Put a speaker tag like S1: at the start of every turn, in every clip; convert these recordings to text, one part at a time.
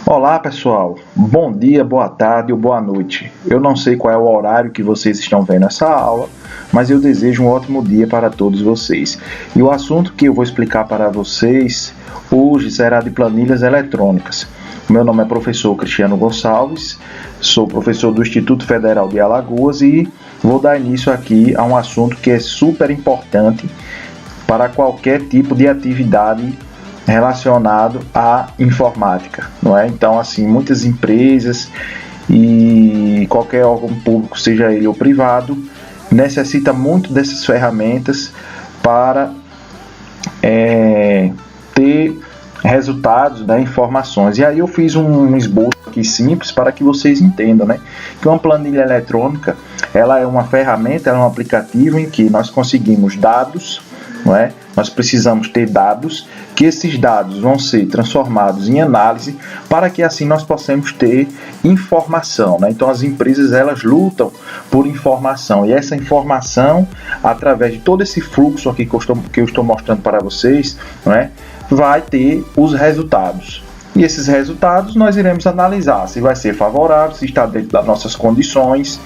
S1: Olá pessoal, bom dia, boa tarde ou boa noite. Eu não sei qual é o horário que vocês estão vendo essa aula, mas eu desejo um ótimo dia para todos vocês. E o assunto que eu vou explicar para vocês hoje será de planilhas eletrônicas. Meu nome é professor Cristiano Gonçalves, sou professor do Instituto Federal de Alagoas e vou dar início aqui a um assunto que é super importante para qualquer tipo de atividade relacionado à informática, não é? Então, assim, muitas empresas e qualquer órgão público, seja ele ou privado, necessita muito dessas ferramentas para ter resultados, né, informações. E aí eu fiz um esboço aqui simples para que vocês entendam, né, que uma planilha eletrônica, ela é uma ferramenta, ela é um aplicativo em que nós conseguimos dados, não é? Nós precisamos ter dados, que esses dados vão ser transformados em análise para que assim nós possamos ter informação, né? Então as empresas elas lutam por informação e essa informação, através de todo esse fluxo aqui que eu estou mostrando para vocês, não é? Vai ter os resultados. E esses resultados nós iremos analisar se vai ser favorável, se está dentro das nossas condições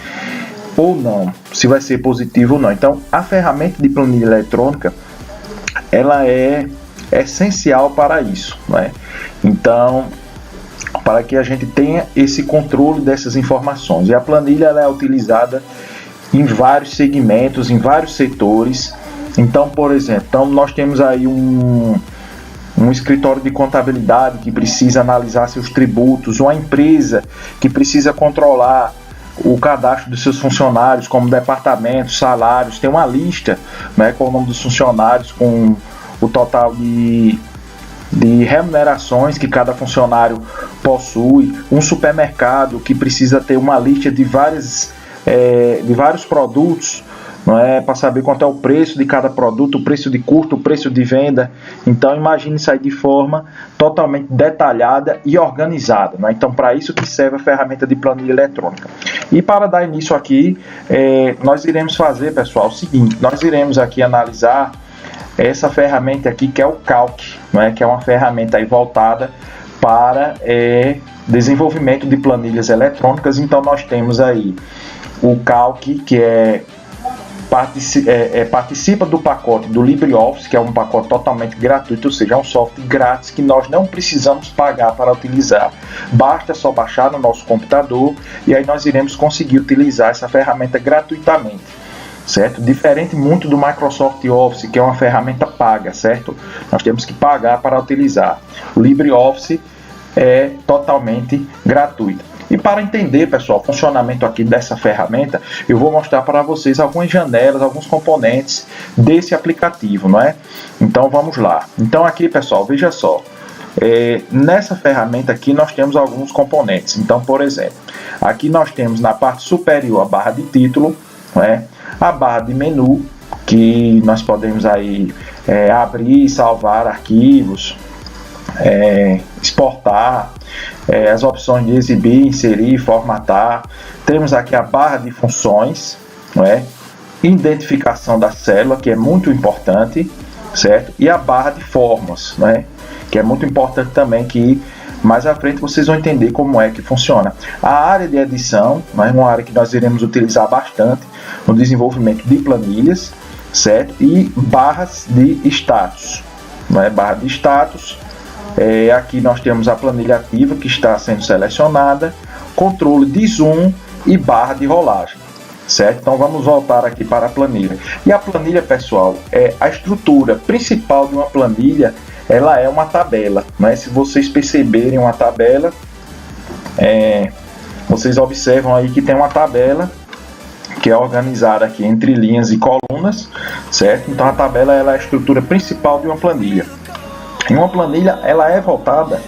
S1: ou não, se vai ser positivo ou não. Então a ferramenta de planilha eletrônica ela é essencial para isso, né? Então, para que a gente tenha esse controle dessas informações. E a planilha ela é utilizada em vários segmentos, em vários setores. Então, por exemplo, nós temos aí um escritório de contabilidade que precisa analisar seus tributos, uma empresa que precisa controlar o cadastro dos seus funcionários, como departamentos, salários, tem uma lista, né, com o nome dos funcionários, com o total de remunerações que cada funcionário possui, um supermercado que precisa ter uma lista de vários produtos, não é, para saber quanto é o preço de cada produto, o preço de custo, o preço de venda. Então imagine isso aí de forma totalmente detalhada e organizada, não é? Então para isso que serve a ferramenta de planilha eletrônica. E para dar início aqui, nós iremos fazer, pessoal, o seguinte: nós iremos aqui analisar essa ferramenta aqui que é o Calc, não é? Que é uma ferramenta aí voltada para desenvolvimento de planilhas eletrônicas. Então nós temos aí o Calc, que participa do pacote do LibreOffice, que é um pacote totalmente gratuito, ou seja, é um software grátis que nós não precisamos pagar para utilizar. Basta só baixar no nosso computador e aí nós iremos conseguir utilizar essa ferramenta gratuitamente, certo? Diferente muito do Microsoft Office, que é uma ferramenta paga, certo? Nós temos que pagar para utilizar. O LibreOffice é totalmente gratuito. E para entender, pessoal, o funcionamento aqui dessa ferramenta, eu vou mostrar para vocês algumas janelas, alguns componentes desse aplicativo, não é? Então vamos lá. Então aqui, pessoal, veja só. Nessa ferramenta aqui nós temos alguns componentes. Então, por exemplo, aqui nós temos na parte superior a barra de título, não é? A barra de menu, que nós podemos aí abrir e salvar arquivos, exportar, as opções de exibir, inserir, formatar. Temos aqui a barra de funções, não é? Identificação da célula, que é muito importante, certo? E a barra de formas, não é? Que é muito importante também, que mais à frente vocês vão entender como é que funciona. A área de edição, não é? Uma área que nós iremos utilizar bastante no desenvolvimento de planilhas, certo? E barras de status, não é? Barra de status. Aqui nós temos a planilha ativa que está sendo selecionada, controle de zoom e barra de rolagem, certo? Então vamos voltar aqui para a planilha. E a planilha, pessoal, a estrutura principal de uma planilha, ela é uma tabela, né? Se vocês perceberem uma tabela, vocês observam aí que tem uma tabela que é organizada aqui entre linhas e colunas, certo? Então a tabela ela é a estrutura principal de uma planilha. E uma planilha ela é voltada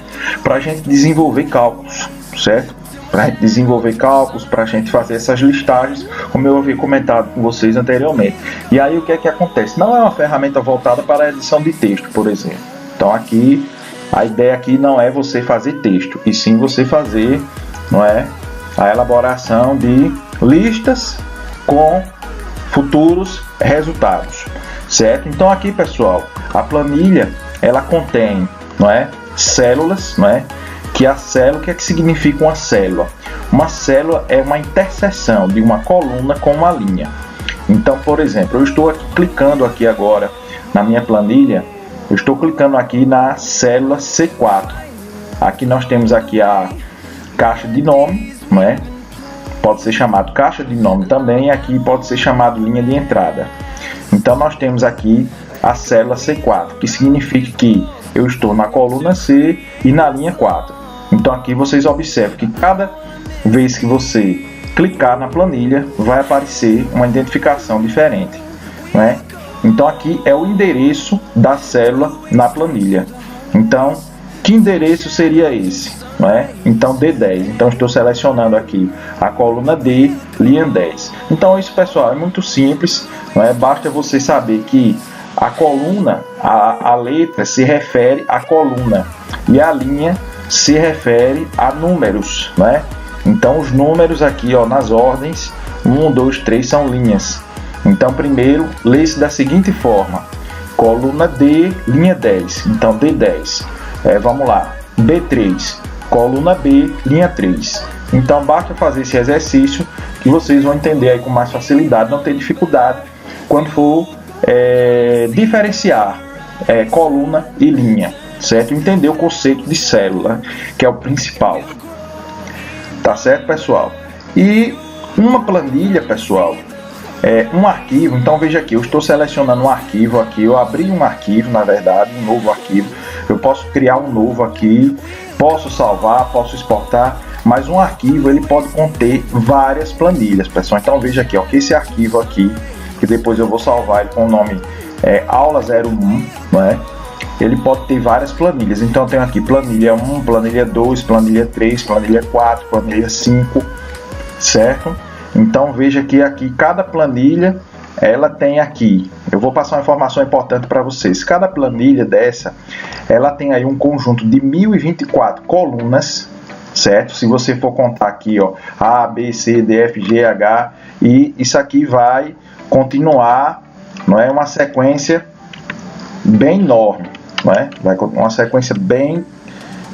S1: para a gente desenvolver cálculos, certo? Para a gente desenvolver cálculos, para a gente fazer essas listagens, como eu havia comentado com vocês anteriormente. E aí o que é que acontece? Não é uma ferramenta voltada para a edição de texto, por exemplo. Então aqui, a ideia aqui não é você fazer texto, e sim você fazer, não é, a elaboração de listas com futuros resultados, certo? Então aqui, pessoal, a planilha ela contém, não é, células, não é, que a célula, o que é que significa uma célula? Uma célula é uma interseção de uma coluna com uma linha. Então, por exemplo, eu estou aqui, clicando aqui agora na minha planilha, eu estou clicando aqui na célula C4. Aqui nós temos aqui a caixa de nome, não é? Pode ser chamado caixa de nome também, e aqui pode ser chamado linha de entrada. Então nós temos aqui a célula C4, que significa que eu estou na coluna C e na linha 4. Então aqui vocês observam que cada vez que você clicar na planilha, vai aparecer uma identificação diferente, não é? Então aqui é o endereço da célula na planilha. Então, que endereço seria esse? Não é? Então D10. Então estou selecionando aqui a coluna D, linha 10. Então isso, pessoal, é muito simples, não é? Basta você saber que a coluna, a letra se refere à coluna e a linha se refere a números, não é? Então os números aqui, ó, nas ordens 1, 2, 3 são linhas. Então primeiro lê-se da seguinte forma: coluna D, linha 10. Então D10. Vamos lá, B3, coluna B, linha 3. Então basta fazer esse exercício que vocês vão entender aí com mais facilidade, não ter dificuldade quando for diferenciar coluna e linha, certo? Entender o conceito de célula, que é o principal. Tá certo, pessoal? E uma planilha, pessoal, um arquivo. Então veja aqui, eu estou selecionando um arquivo aqui, eu abri um arquivo, na verdade, um novo arquivo. Eu posso criar um novo aqui, posso salvar, posso exportar, mas um arquivo ele pode conter várias planilhas, pessoal. Então veja aqui, ó, que esse arquivo aqui, que depois eu vou salvar ele com o nome aula 01, né? Ele pode ter várias planilhas. Então eu tenho aqui planilha 1, planilha 2, planilha 3, planilha 4, planilha 5, certo? Então veja que aqui cada planilha ela tem aqui, eu vou passar uma informação importante para vocês. Cada planilha dessa, ela tem aí um conjunto de 1024 colunas, certo? Se você for contar aqui, ó, A, B, C, D, F, G, H, e isso aqui vai continuar, não é, uma sequência bem enorme, não é? Vai uma sequência bem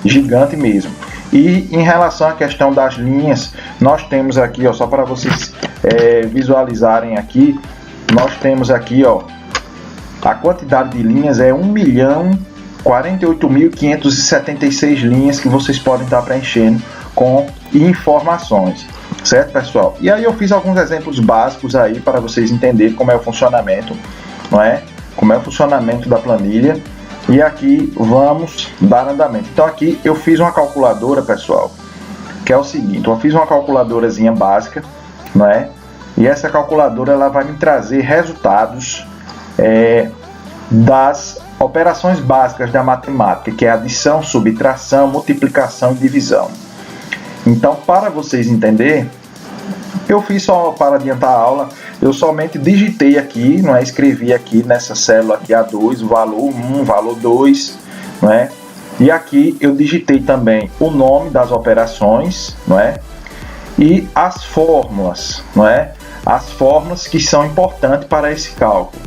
S1: gigante mesmo. E em relação à questão das linhas, nós temos aqui, ó, só para vocês visualizarem aqui, nós temos aqui, ó, a quantidade de linhas é 1.048.576 linhas que vocês podem estar preenchendo com informações, certo, pessoal? E aí eu fiz alguns exemplos básicos aí para vocês entenderem como é o funcionamento, não é? Como é o funcionamento da planilha. E aqui vamos dar andamento. Então aqui eu fiz uma calculadora, pessoal, que é o seguinte: eu fiz uma calculadorazinha básica, não é? E essa calculadora ela vai me trazer resultados das operações básicas da matemática, que é adição, subtração, multiplicação e divisão. Então, para vocês entenderem, eu fiz só para adiantar a aula, eu somente digitei aqui, não é? Escrevi aqui nessa célula aqui A2, o valor 1, valor 2, não é? E aqui eu digitei também o nome das operações, não é? E as fórmulas, não é? As fórmulas que são importantes para esse cálculo.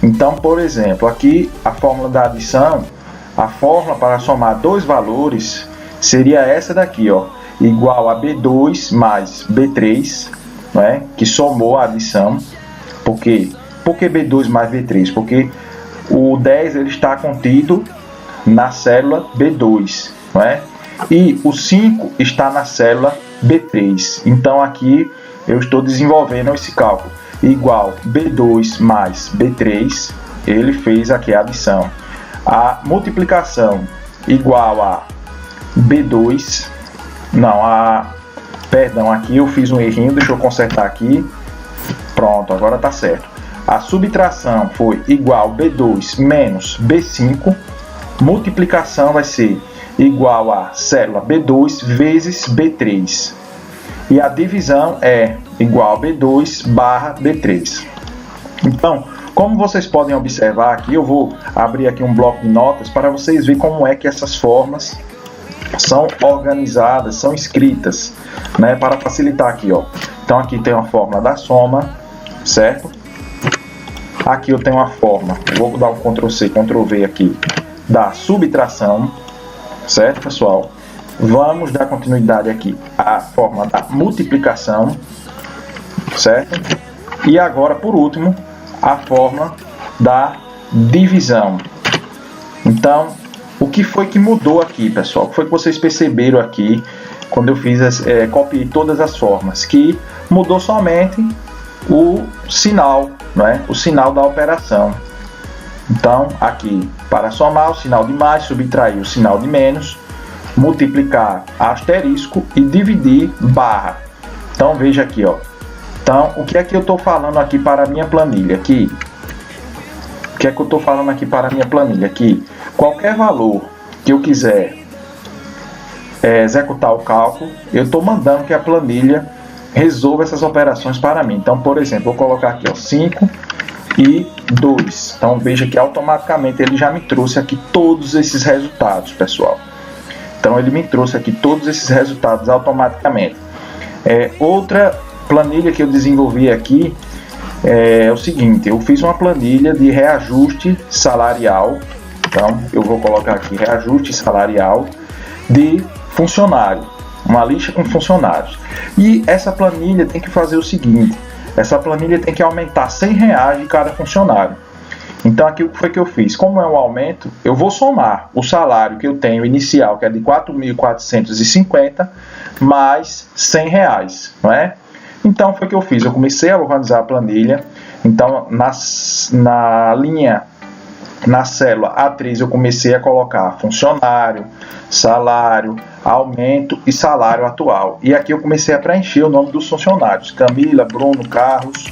S1: Então, por exemplo, aqui a fórmula da adição, a fórmula para somar dois valores seria essa daqui, ó, igual a B2 mais B3, não é? Que somou a adição. Por quê? Por que B2 mais B3? Porque o 10 ele está contido na célula B2, não é? E o 5 está na célula B3. Então aqui eu estou desenvolvendo esse cálculo. Igual B2 mais B3, ele fez aqui a adição. A multiplicação igual a B2, perdão, aqui eu fiz um errinho, deixa eu consertar aqui. Pronto, agora está certo. A subtração foi igual B2 menos B5. Multiplicação vai ser igual a célula B2 vezes B3. E a divisão é igual a B2 barra B3. Então, como vocês podem observar aqui, eu vou abrir aqui um bloco de notas para vocês verem como é que essas formas são organizadas, são escritas, né, para facilitar aqui, ó. Então aqui tem uma fórmula da soma, certo? Aqui eu tenho uma forma, vou dar um Ctrl+C, Ctrl+V aqui, da subtração, certo, pessoal? vamos dar continuidade aqui à forma da multiplicação, certo? E agora, por último, a forma da divisão. Então, o que foi que mudou aqui, pessoal? O que foi que vocês perceberam aqui quando eu fiz copiei todas as formas? Que mudou somente o sinal, né? O sinal da operação. Então, aqui, para somar, o sinal de mais, subtrair o sinal de menos, multiplicar asterisco e dividir barra. Então, veja aqui, ó. Então, o que é que eu estou falando aqui para a minha planilha? Aqui. O que é que eu estou falando aqui para a minha planilha? Aqui, qualquer valor que eu quiser executar o cálculo, eu estou mandando que a planilha resolva essas operações para mim. Então, por exemplo, vou colocar aqui, ó, 5 e 2. Então, veja que automaticamente ele já me trouxe aqui todos esses resultados, pessoal. Então, ele me trouxe aqui todos esses resultados automaticamente. Outra planilha que eu desenvolvi aqui é o seguinte: eu fiz uma planilha de reajuste salarial. Então, eu vou colocar aqui reajuste salarial de funcionário, uma lista com funcionários. E essa planilha tem que fazer o seguinte: essa planilha tem que aumentar R$100 de cada funcionário. Então, aqui o que foi que eu fiz? Como é um aumento, eu vou somar o salário que eu tenho inicial, que é de 4.450, mais R$100, não é? Então, foi o que eu fiz. Eu comecei a organizar a planilha. Então, na linha, na célula A3, eu comecei a colocar funcionário, salário, aumento e salário atual. E aqui eu comecei a preencher o nome dos funcionários: Camila, Bruno, Carlos,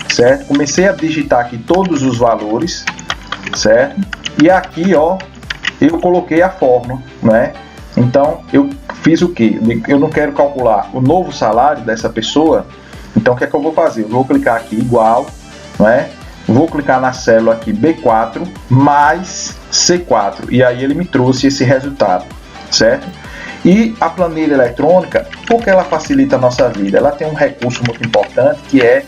S1: certo? Comecei a digitar aqui todos os valores, certo? E aqui, ó, eu coloquei a fórmula, né? Então, eu fiz o que? Eu não quero calcular o novo salário dessa pessoa. Então, o que é que eu vou fazer? Eu vou clicar aqui igual, não é? Vou clicar na célula aqui B4 mais C4. E aí ele me trouxe esse resultado, certo? E a planilha eletrônica, por que ela facilita a nossa vida? Ela tem um recurso muito importante, que é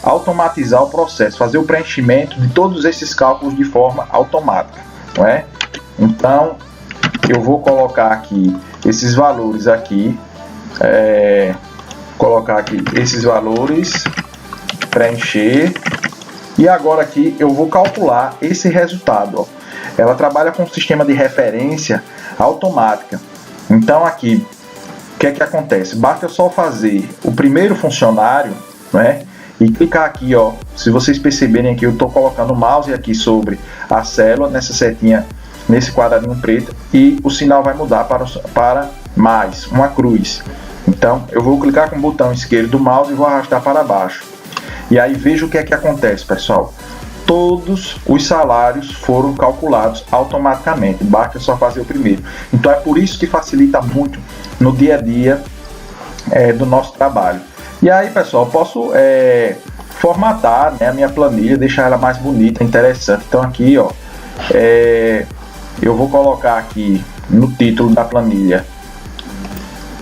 S1: automatizar o processo, fazer o preenchimento de todos esses cálculos de forma automática, não é? Então, eu vou colocar aqui esses valores aqui, colocar aqui esses valores, preencher, e agora aqui eu vou calcular esse resultado, ó. Ela trabalha com um sistema de referência automática. Então aqui, o que é que acontece? Basta eu só fazer o primeiro funcionário, né? E clicar aqui, ó. Se vocês perceberem aqui, eu estou colocando o mouse aqui sobre a célula, nessa setinha, nesse quadradinho preto, e o sinal vai mudar para mais, uma cruz. Então, eu vou clicar com o botão esquerdo do mouse e vou arrastar para baixo. E aí, veja o que é que acontece, pessoal. Todos os salários foram calculados automaticamente, basta só fazer o primeiro. Então, é por isso que facilita muito no dia a dia do nosso trabalho. E aí, pessoal, eu posso formatar, né, a minha planilha, deixar ela mais bonita, interessante. Então, aqui, ó, eu vou colocar aqui no título da planilha,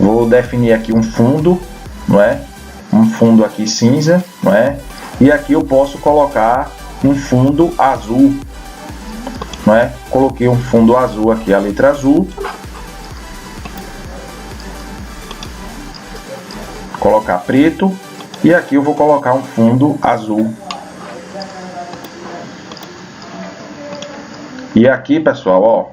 S1: vou definir aqui um fundo, não é? Um fundo aqui cinza, não é? E aqui eu posso colocar um fundo azul, não é? Coloquei um fundo azul aqui, a letra azul. Colocar preto, e aqui eu vou colocar um fundo azul. E aqui, pessoal, ó,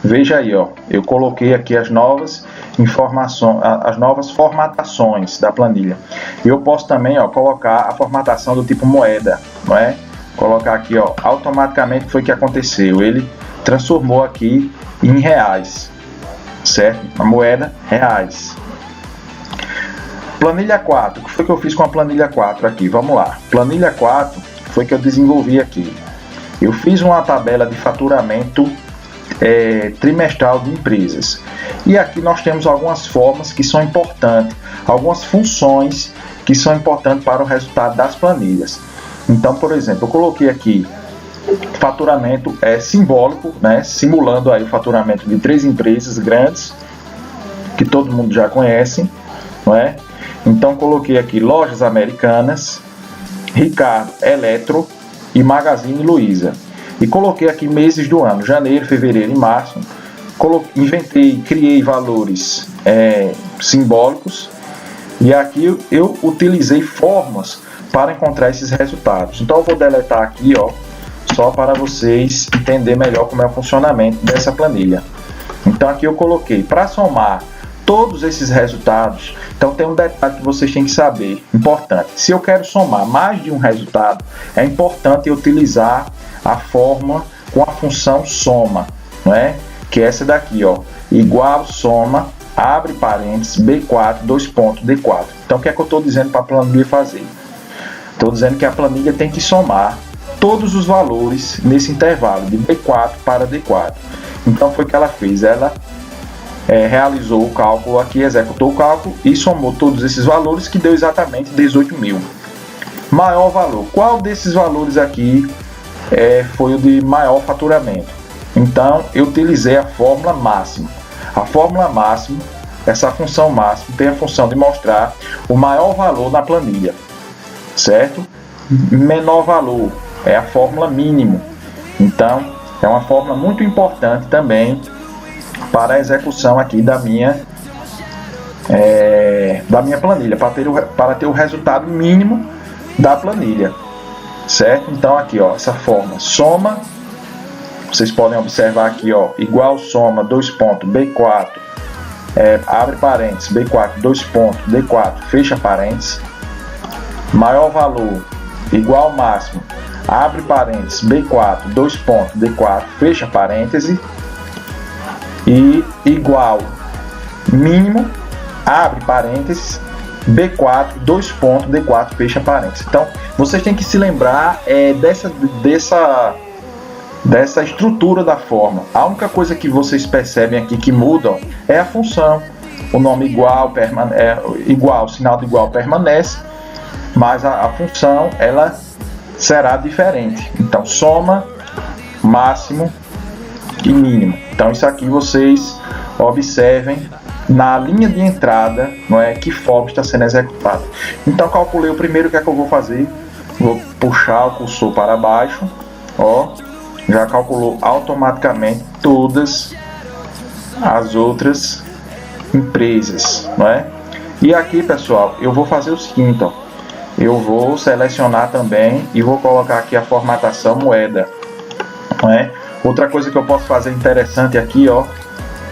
S1: veja aí, ó, eu coloquei aqui as novas informações, as novas formatações da planilha. E eu posso também, ó, colocar a formatação do tipo moeda, não é? Colocar aqui, ó, automaticamente foi o que aconteceu. Ele transformou aqui em reais, certo? A moeda reais. Planilha 4, o que foi que eu fiz com a planilha 4 aqui? Vamos lá. Planilha 4 foi que eu desenvolvi aqui. Eu fiz uma tabela de faturamento trimestral de empresas. E aqui nós temos algumas formas que são importantes, algumas funções que são importantes para o resultado das planilhas. Então, por exemplo, eu coloquei aqui faturamento simbólico, né, simulando aí o faturamento de 3 empresas grandes, que todo mundo já conhece, não é? Então, coloquei aqui Lojas Americanas, Ricardo Eletro e Magazine Luiza. E coloquei aqui meses do ano, janeiro, fevereiro e março, criei valores simbólicos, e aqui eu utilizei formas para encontrar esses resultados. Então eu vou deletar aqui, ó, só para vocês entenderem melhor como é o funcionamento dessa planilha. Então aqui eu coloquei para somar todos esses resultados. Então tem um detalhe que vocês têm que saber, importante. Se eu quero somar mais de um resultado, é importante eu utilizar a forma com a função soma, não é? Que é essa daqui, ó, igual soma, abre parênteses, B4, dois pontos, D4. Então o que é que eu estou dizendo para a planilha fazer? Estou dizendo que a planilha tem que somar todos os valores nesse intervalo de B4 para D4. Então foi o que ela fez, ela realizou o cálculo aqui, executou o cálculo e somou todos esses valores, que deu exatamente 18.000. Maior valor, qual desses valores aqui foi o de maior faturamento? Então eu utilizei a fórmula máxima. A fórmula máxima, essa função máxima, tem a função de mostrar o maior valor na planilha, certo? Menor valor é a fórmula mínimo. Então é uma fórmula muito importante também para a execução aqui da minha planilha, para ter o resultado mínimo da planilha, certo? Então aqui, ó, essa forma soma, vocês podem observar aqui, ó, igual soma, dois pontos, B4, abre parênteses, B4, dois pontos, D4, fecha parênteses, maior valor, igual máximo, abre parênteses, B4, dois pontos, D4, fecha parênteses, e igual mínimo, abre parênteses, B4, dois pontos, D4, fecha parênteses. Então, vocês têm que se lembrar dessa estrutura da forma. A única coisa que vocês percebem aqui que muda, ó, é a função. O nome igual, o sinal de igual permanece, mas a função ela será diferente. Então, soma, máximo e mínimo. Então isso aqui vocês observem na linha de entrada, não é, que forma está sendo executado. Então calculei o primeiro, o que é que eu vou fazer? Vou puxar o cursor para baixo, ó, já calculou automaticamente todas as outras empresas, não é? E aqui, pessoal, eu vou fazer o seguinte, ó, eu vou selecionar também e vou colocar aqui a formatação moeda, não é? Outra coisa que eu posso fazer interessante aqui, ó,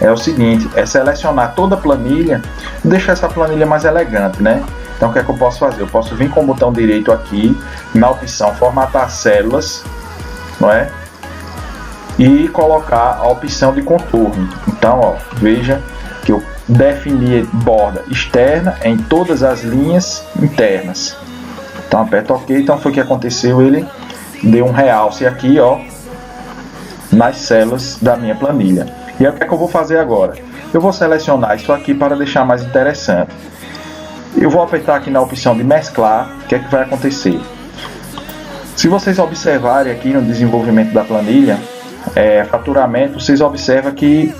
S1: é o seguinte, é selecionar toda a planilha, deixar essa planilha mais elegante, né? Então o que é que eu posso fazer? Eu posso vir com o botão direito aqui, na opção formatar células, não é? E colocar a opção de contorno. Então, ó, veja que eu defini borda externa em todas as linhas internas. Então aperto OK, então foi o que aconteceu, ele deu um realce aqui, ó, nas células da minha planilha. E aí o que é que eu vou fazer agora? Eu vou selecionar isso aqui para deixar mais interessante. Eu vou apertar aqui na opção de mesclar. O que é que vai acontecer? Se vocês observarem aqui no desenvolvimento da planilha, faturamento, vocês observam que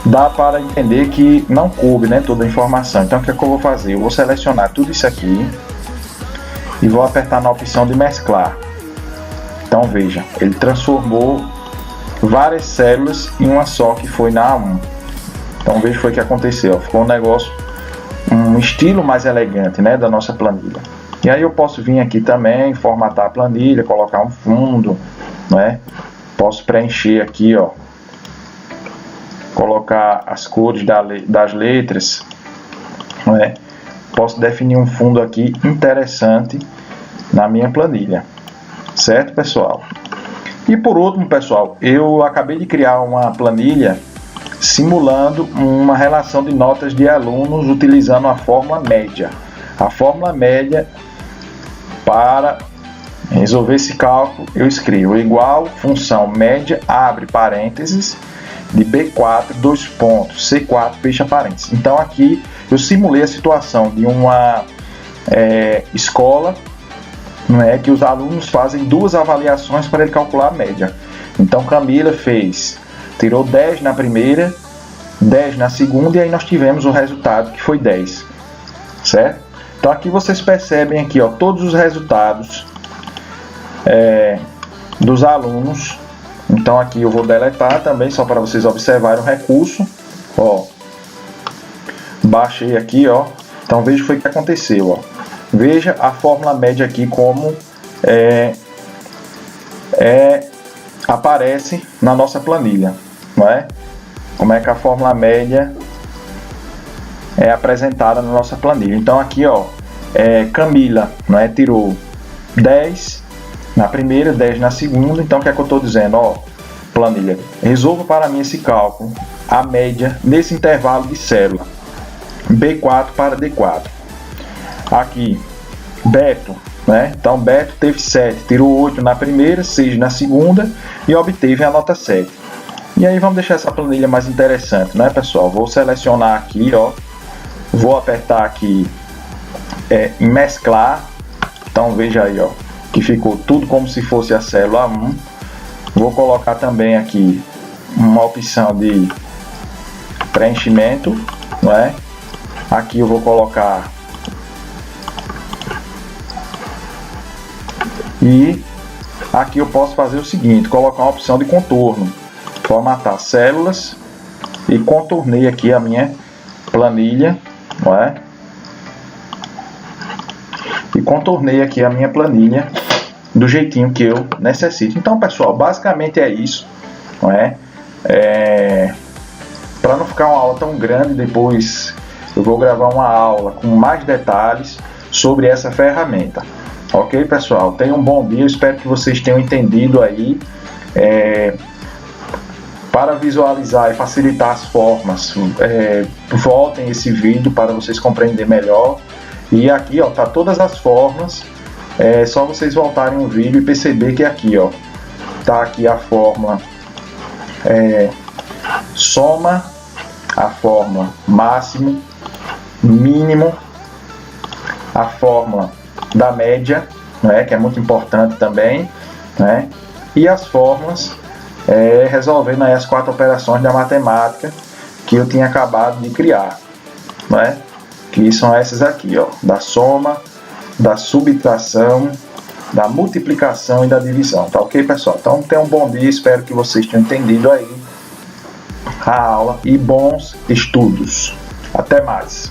S1: dá para entender que não coube, né, toda a informação. Então o que é que eu vou fazer? Eu vou selecionar tudo isso aqui e vou apertar na opção de mesclar. Então veja, ele transformou várias células em uma só, que foi na A1. Então veja o que foi que aconteceu, ficou um negócio, um estilo mais elegante, né, da nossa planilha. E aí eu posso vir aqui também, formatar a planilha, colocar um fundo, né? Posso preencher aqui, ó, colocar as cores das letras, né? Posso definir um fundo aqui interessante na minha planilha, certo, pessoal? E por último, pessoal, eu acabei de criar uma planilha simulando uma relação de notas de alunos utilizando a fórmula média. A fórmula média, para resolver esse cálculo, eu escrevo igual função média, abre parênteses, de B4, dois pontos, C4, fecha parênteses. Então aqui eu simulei a situação de uma escola, não é, que os alunos fazem duas avaliações para ele calcular a média. Então Camila tirou 10 na primeira, 10 na segunda, e aí nós tivemos o resultado que foi 10, certo? Então aqui vocês percebem aqui, ó, todos os resultados dos alunos Então aqui eu vou deletar também, só para vocês observarem o recurso. Ó, baixei aqui, ó. Então veja o que foi que aconteceu, ó. Veja a fórmula média aqui como aparece na nossa planilha, não é? Como é que a fórmula média é apresentada na nossa planilha. Então aqui, ó, Camila, não é, tirou 10 na primeira, 10 na segunda. Então o que é que eu estou dizendo? Ó, planilha, resolva para mim esse cálculo, a média nesse intervalo de célula, B4 para D4. Aqui, Beto, né? Então Beto teve 7, tirou 8 na primeira, 6 na segunda e obteve a nota 7. E aí vamos deixar essa planilha mais interessante, né, pessoal? Vou selecionar aqui, ó, vou apertar aqui em mesclar. Então veja aí, ó, que ficou tudo como se fosse a célula 1. Vou colocar também aqui uma opção de preenchimento, não é? Aqui eu vou colocar e aqui eu posso fazer o seguinte, colocar uma opção de contorno, formatar células e contornei aqui a minha planilha, não é? E contornei aqui a minha planilha do jeitinho que eu necessito. Então, pessoal, basicamente é isso, não é? Para não ficar uma aula tão grande, depois eu vou gravar uma aula com mais detalhes sobre essa ferramenta. Ok, pessoal? Tenham um bom dia, eu espero que vocês tenham entendido aí. Para visualizar e facilitar as formas, voltem esse vídeo para vocês compreenderem melhor. E aqui, ó, tá todas as formas. É só vocês voltarem o vídeo e perceber que aqui, ó, tá aqui a fórmula soma, a fórmula máximo, mínimo, a fórmula da média, né, que é muito importante também, né, e as fórmulas resolvendo aí as 4 operações da matemática que eu tinha acabado de criar, né, que são essas aqui, ó, da soma, da subtração, da multiplicação e da divisão, tá ok, pessoal? Então tenham um bom dia, espero que vocês tenham entendido aí a aula e bons estudos. Até mais!